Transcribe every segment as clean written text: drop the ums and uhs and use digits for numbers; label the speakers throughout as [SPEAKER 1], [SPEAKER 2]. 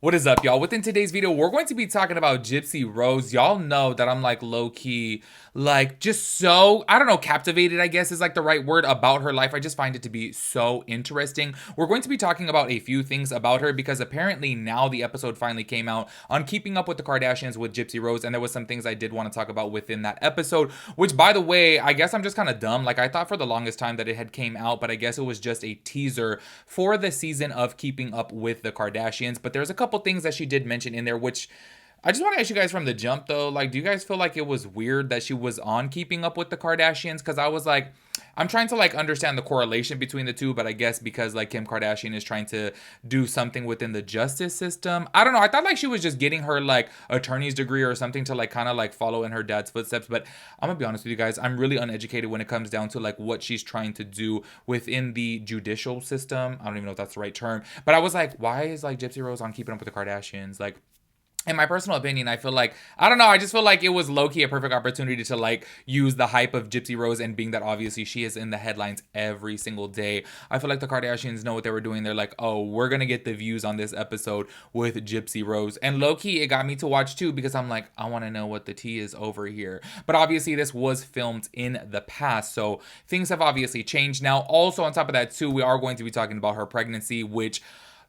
[SPEAKER 1] What is up, y'all? Within today's video, we're going to be talking about Gypsy Rose. Y'all know that I'm like low-key, like just so, I don't know, captivated, I guess is like the right word about her life. I just find it to be so interesting. We're going to be talking about a few things about her because apparently now the episode finally came out on Keeping Up with the Kardashians with Gypsy Rose, and there was some things I did want to talk about within that episode, which by the way, I guess I'm just kind of dumb. Like I thought for the longest time that it had came out, but I guess it was just a teaser for the season of Keeping Up with the Kardashians. But there's a couple things that she did mention in there, which I just want to ask you guys from the jump though. Like, do you guys feel like it was weird that she was on Keeping Up with the Kardashians? Because I was like, I'm trying to like understand the correlation between the two, but I guess because like Kim Kardashian is trying to do something within the justice system. I don't know. I thought like she was just getting her like attorney's degree or something to like kind of like follow in her dad's footsteps. But I'm gonna be honest with you guys, I'm really uneducated when it comes down to like what she's trying to do within the judicial system. I don't even know if that's the right term. But I was like, why is like Gypsy Rose on Keeping Up with the Kardashians? Like, in my personal opinion, I feel like, I don't know, I just feel like it was low-key a perfect opportunity to like use the hype of Gypsy Rose, and being that obviously she is in the headlines every single day. I feel like the Kardashians know what they were doing. They're like, oh, we're gonna get the views on this episode with Gypsy Rose. And low-key, it got me to watch too because I'm like, I wanna know what the tea is over here. But obviously this was filmed in the past, so things have obviously changed now. Also on top of that too, we are going to be talking about her pregnancy, which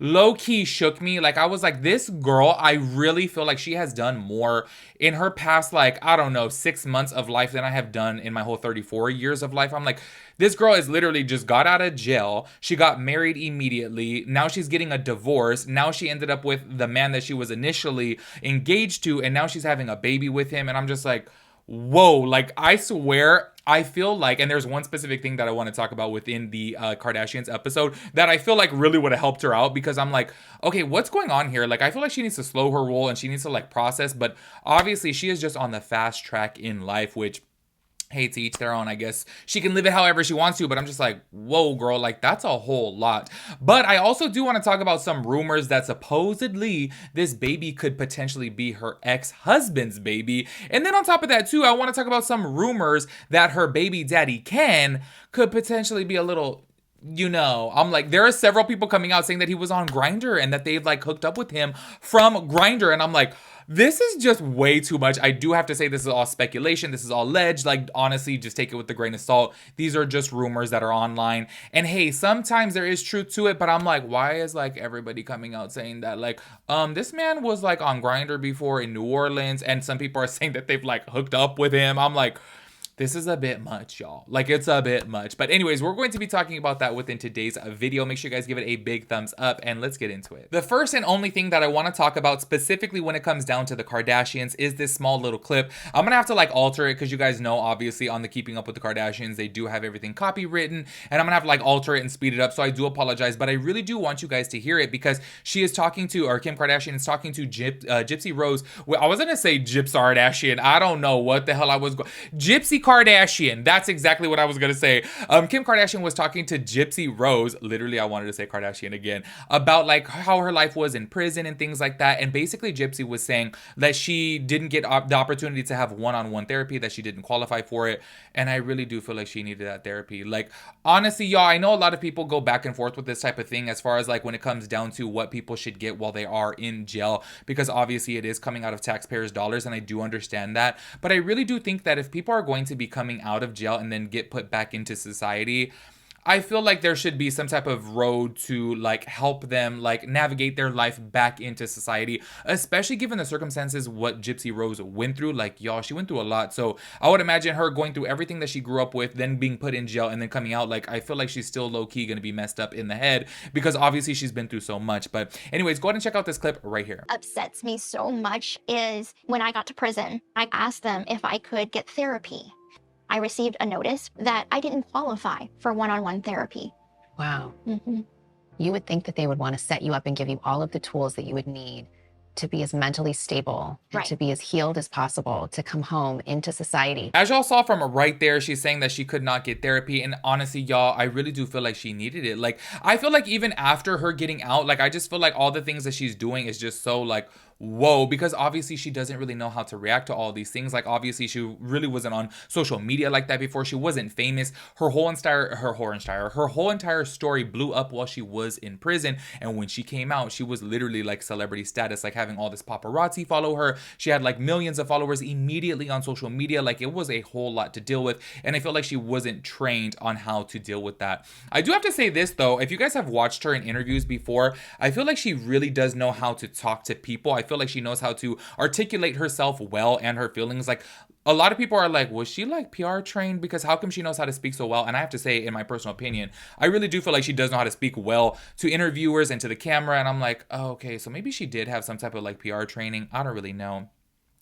[SPEAKER 1] low-key shook me. Like I was like, this girl, I really feel like she has done more in her past, like, I don't know, 6 months of life than I have done in my whole 34 years of life. I'm like, this girl is literally just got out of jail. She got married immediately. Now she's getting a divorce. Now she ended up with the man that she was initially engaged to, and now she's having a baby with him. And I'm just like, whoa, like I swear, I feel like, and there's one specific thing that I want to talk about within the Kardashians episode that I feel like really would have helped her out, because I'm like, okay, what's going on here? Like I feel like she needs to slow her roll and she needs to like process, but obviously she is just on the fast track in life, which, hey, to each their own. I guess she can live it however she wants to, but I'm just like, whoa, girl, like that's a whole lot. But I also do want to talk about some rumors that supposedly this baby could potentially be her ex-husband's baby. And then on top of that too, I want to talk about some rumors that her baby daddy Ken could potentially be a little, you know, I'm like, there are several people coming out saying that he was on Grindr and that they've like hooked up with him from Grindr. And I'm like, this is just way too much. I do have to say this is all speculation. This is all alleged. Like, honestly, just take it with a grain of salt. These are just rumors that are online. And hey, sometimes there is truth to it, but I'm like, why is like everybody coming out saying that? Like, this man was like on Grindr before in New Orleans, and some people are saying that they've like hooked up with him. I'm like, this is a bit much, y'all. Like, it's a bit much. But anyways, we're going to be talking about that within today's video. Make sure you guys give it a big thumbs up, and let's get into it. The first and only thing that I want to talk about specifically when it comes down to the Kardashians is this small little clip. I'm going to have to like alter it because you guys know, obviously, on the Keeping Up with the Kardashians, they do have everything copywritten, and I'm going to have to like alter it and speed it up. So I do apologize, but I really do want you guys to hear it because she is talking to, or Kim Kardashian is talking to Gypsy Rose. Well, I was going to say Gypsy. I don't know what the hell I was going. Gypsy Kardashian. That's exactly what I was gonna say. Kim Kardashian was talking to Gypsy Rose. Literally, I wanted to say Kardashian again, about like how her life was in prison and things like that. And basically, Gypsy was saying that she didn't get the opportunity to have one-on-one therapy, that she didn't qualify for it. And I really do feel like she needed that therapy. Like, honestly, y'all, I know a lot of people go back and forth with this type of thing as far as like when it comes down to what people should get while they are in jail, because obviously it is coming out of taxpayers' dollars, and I do understand that. But I really do think that if people are going to be coming out of jail and then get put back into society, I feel like there should be some type of road to like help them like navigate their life back into society, especially given the circumstances what Gypsy Rose went through. Like, y'all, she went through a lot. So I would imagine her going through everything that she grew up with, then being put in jail and then coming out. Like, I feel like she's still low-key gonna be messed up in the head because obviously she's been through so much. But anyways, go ahead and check out this clip right here.
[SPEAKER 2] Upsets me so much is when I got to prison, I asked them if I could get therapy. I received a notice that I didn't qualify for one-on-one therapy.
[SPEAKER 3] Wow. You would think that they would want to set you up and give you all of the tools that you would need to be as mentally stable and to be as healed as possible, to come home into society.
[SPEAKER 1] As y'all saw from right there, she's saying that she could not get therapy. And honestly, y'all, I really do feel like she needed it. Like, I feel like even after her getting out, like, I just feel like all the things that she's doing is just so like, whoa, because obviously she doesn't really know how to react to all these things. Like, obviously she really wasn't on social media like that before. She wasn't famous. Her whole entire story blew up while she was in prison. And when she came out, she was literally like celebrity status, like having all this paparazzi follow her. She had like millions of followers immediately on social media. Like, it was a whole lot to deal with. And I feel like she wasn't trained on how to deal with that. I do have to say this though, if you guys have watched her in interviews before, I feel like she really does know how to talk to people. I feel like she knows how to articulate herself well and her feelings. Like, a lot of people are like, was she like PR trained? Because how come she knows how to speak so well? And I have to say, in my personal opinion, I really do feel like she does know how to speak well to interviewers and to the camera. And I'm like, oh, okay, so maybe she did have some type of like PR training. I don't really know.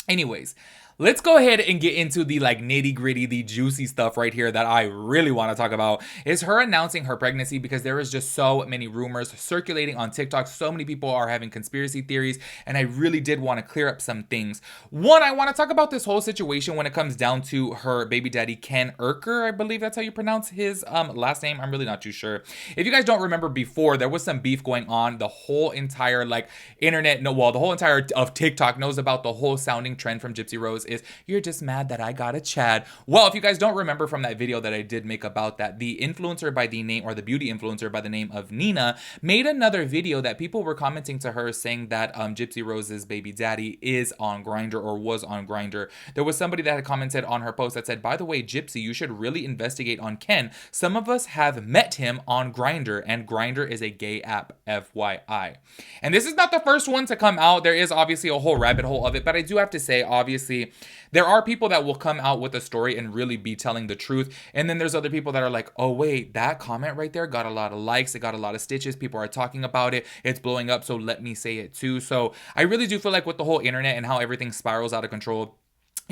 [SPEAKER 1] Anyways, let's go ahead and get into the like nitty gritty, the juicy stuff right here that I really want to talk about is her announcing her pregnancy, because there is just so many rumors circulating on TikTok. So many people are having conspiracy theories, and I really did want to clear up some things. One, I want to talk about this whole situation when it comes down to her baby daddy, Ken Urker. I believe that's how you pronounce his last name. I'm really not too sure. If you guys don't remember before, there was some beef going on. The whole entire like internet, the whole entire of TikTok knows about the whole sounding trend from Gypsy Rose is, you're just mad that I got a Chad. Well, if you guys don't remember from that video that I did make about that, the influencer by the name, or the beauty influencer by the name of Nina, made another video that people were commenting to her saying that Gypsy Rose's baby daddy is on Grindr, or was on Grindr. There was somebody that had commented on her post that said, by the way, Gypsy, you should really investigate on Ken. Some of us have met him on Grindr, and Grindr is a gay app, FYI. And this is not the first one to come out. There is obviously a whole rabbit hole of it, but I do have to say, obviously, there are people that will come out with a story and really be telling the truth. And then there's other people that are like, oh, wait, that comment right there got a lot of likes. It got a lot of stitches. People are talking about it. It's blowing up. So let me say it too. So I really do feel like with the whole internet and how everything spirals out of control,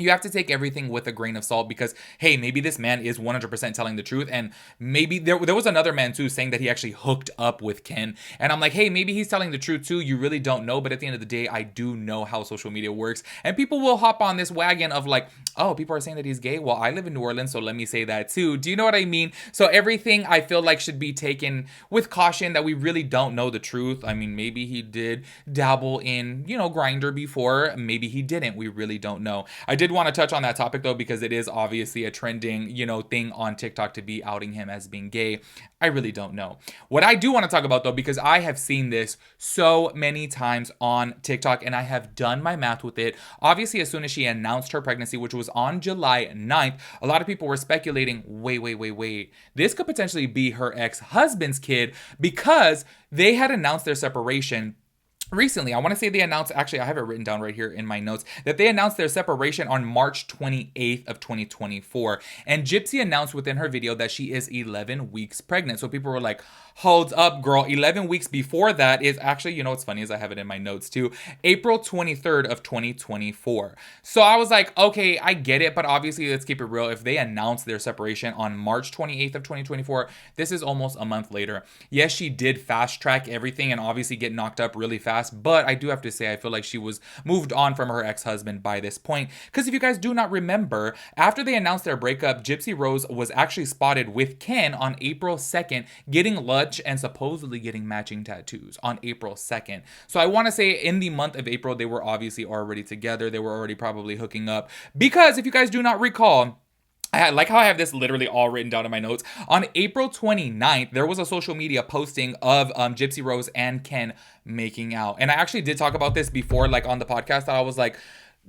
[SPEAKER 1] you have to take everything with a grain of salt, because, hey, maybe this man is 100% telling the truth. And maybe there was another man too saying that he actually hooked up with Ken. And I'm like, hey, maybe he's telling the truth too. You really don't know. But at the end of the day, I do know how social media works. And people will hop on this wagon of like, oh, people are saying that he's gay. Well, I live in New Orleans, so let me say that too. Do you know what I mean? So everything I feel like should be taken with caution, that we really don't know the truth. I mean, maybe he did dabble in, Grindr before. Maybe he didn't. We really don't know. I did want to touch on that topic though, because it is obviously a trending, thing on TikTok to be outing him as being gay. I really don't know. What I do want to talk about though, because I have seen this so many times on TikTok and I have done my math with it. Obviously, as soon as she announced her pregnancy, which was on July 9th, a lot of people were speculating, wait. This could potentially be her ex-husband's kid, because they had announced their separation recently. I want to say they announced, actually I have it written down right here in my notes, that they announced their separation on March 28th of 2024. And Gypsy announced within her video that she is 11 weeks pregnant. So people were like, hold up, girl. 11 weeks before that is actually, what's funny is I have it in my notes too, April 23rd of 2024. So I was like, okay, I get it. But obviously, let's keep it real. If they announced their separation on March 28th of 2024, this is almost a month later. Yes, she did fast track everything and obviously get knocked up really fast. But I do have to say, I feel like she was moved on from her ex-husband by this point. Because if you guys do not remember, after they announced their breakup, Gypsy Rose was actually spotted with Ken on April 2nd, getting lunch and supposedly getting matching tattoos on April 2nd. So I want to say in the month of April, they were obviously already together. They were already probably hooking up. Because if you guys do not recall, I like how I have this literally all written down in my notes. On April 29th, there was a social media posting of Gypsy Rose and Ken making out. And I actually did talk about this before, like on the podcast, that I was like,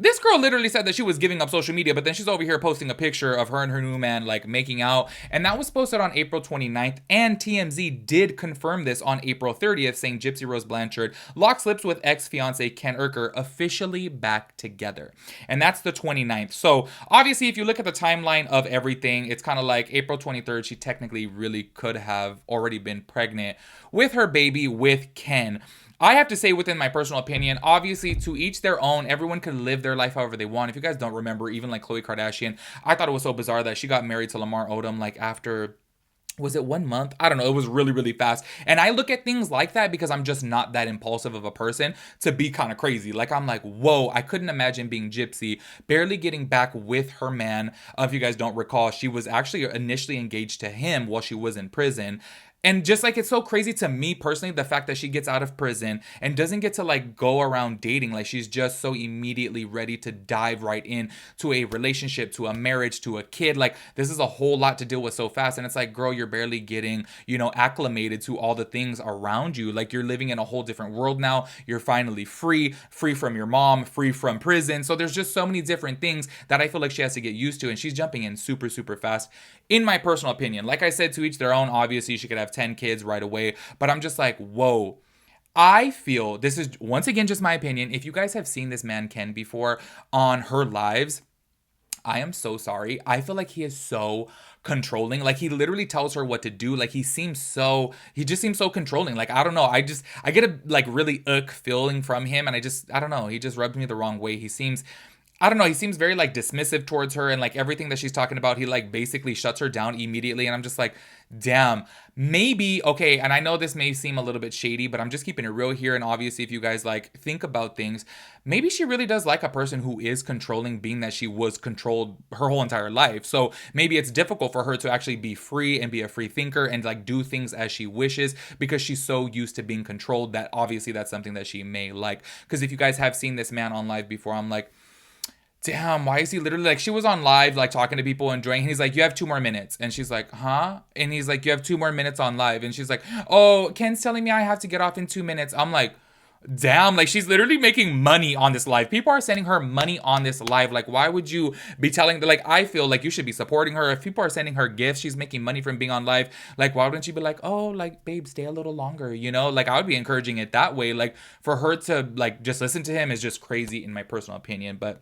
[SPEAKER 1] this girl literally said that she was giving up social media, but then she's over here posting a picture of her and her new man like making out. And that was posted on April 29th. And TMZ did confirm this on April 30th, saying Gypsy Rose Blanchard locks lips with ex-fiance Ken Urker, officially back together. And that's the 29th. So obviously, if you look at the timeline of everything, it's kind of like April 23rd, she technically really could have already been pregnant with her baby with Ken. I have to say, within my personal opinion, obviously to each their own, everyone can live their life however they want. If you guys don't remember, even like Khloe Kardashian, I thought it was so bizarre that she got married to Lamar Odom like after was it 1 month? I don't know. It was really, really fast. And I look at things like that because I'm just not that impulsive of a person to be kind of crazy. Like, I'm like, whoa, I couldn't imagine being Gypsy, barely getting back with her man. If you guys don't recall, she was actually initially engaged to him while she was in prison. And just like, it's so crazy to me personally, the fact that she gets out of prison and doesn't get to like go around dating. Like, she's just so immediately ready to dive right in to a relationship, to a marriage, to a kid. Like, this is a whole lot to deal with so fast. And it's like, girl, you're barely getting, acclimated to all the things around you. Like, you're living in a whole different world now. You're finally free from your mom, free from prison. So there's just so many different things that I feel like she has to get used to. And she's jumping in super, super fast, in my personal opinion. Like I said, to each their own. Obviously, she could have 10 kids right away. But I'm just like, whoa. I feel, this is once again just my opinion. If you guys have seen this man Ken before on her lives, I am so sorry. I feel like he is so controlling. Like, he literally tells her what to do. Like, he just seems so controlling. Like, I don't know. I get a like really feeling from him. And I don't know. He just rubs me the wrong way. I don't know, he seems very like dismissive towards her, and like everything that she's talking about, he like basically shuts her down immediately. And I'm just like, damn, maybe, okay, and I know this may seem a little bit shady, but I'm just keeping it real here. And obviously, if you guys like think about things, maybe she really does like a person who is controlling, being that she was controlled her whole entire life. So maybe it's difficult for her to actually be free and be a free thinker and like do things as she wishes, because she's so used to being controlled that obviously that's something that she may like. Because if you guys have seen this man on live before, I'm like, damn, why is he literally like, she was on live like talking to people, enjoying, and he's like, you have 2 more minutes, and she's like, huh? And he's like, you have 2 more minutes on live, and she's like, oh, Ken's telling me I have to get off in 2 minutes. I'm like, damn, like, she's literally making money on this live. People are sending her money on this live. Like, why would you be telling, like, I feel like you should be supporting her. If people are sending her gifts, she's making money from being on live, like, why wouldn't you be like, oh, like, babe, stay a little longer, like, I would be encouraging it that way. Like, for her to like just listen to him is just crazy, in my personal opinion. But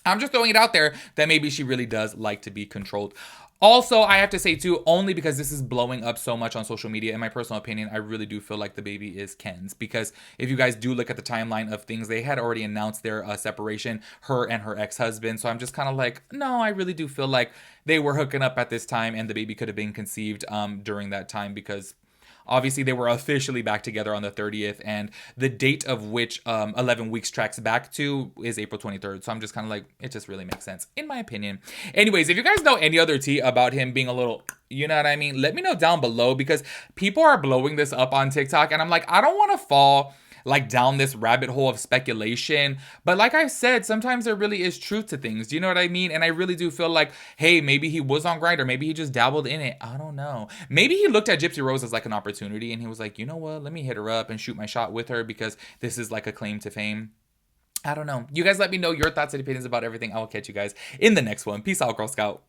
[SPEAKER 1] I'm just throwing it out there that maybe she really does like to be controlled. Also, I have to say too, only because this is blowing up so much on social media, in my personal opinion, I really do feel like the baby is Ken's. Because if you guys do look at the timeline of things, they had already announced their separation, her and her ex-husband. So I'm just kind of like, no, I really do feel like they were hooking up at this time, and the baby could have been conceived during that time, because obviously, they were officially back together on the 30th, and the date of which 11 weeks tracks back to is April 23rd. So I'm just kind of like, it just really makes sense, in my opinion. Anyways, if you guys know any other tea about him being a little, you know what I mean, let me know down below, because people are blowing this up on TikTok, and I'm like, I don't want to fall like down this rabbit hole of speculation. But like I said, sometimes there really is truth to things. Do you know what I mean? And I really do feel like, hey, maybe he was on Grindr. Maybe he just dabbled in it. I don't know. Maybe he looked at Gypsy Rose as like an opportunity, and he was like, you know what? Let me hit her up and shoot my shot with her, because this is like a claim to fame. I don't know. You guys let me know your thoughts and opinions about everything. I will catch you guys in the next one. Peace out, Girl Scout.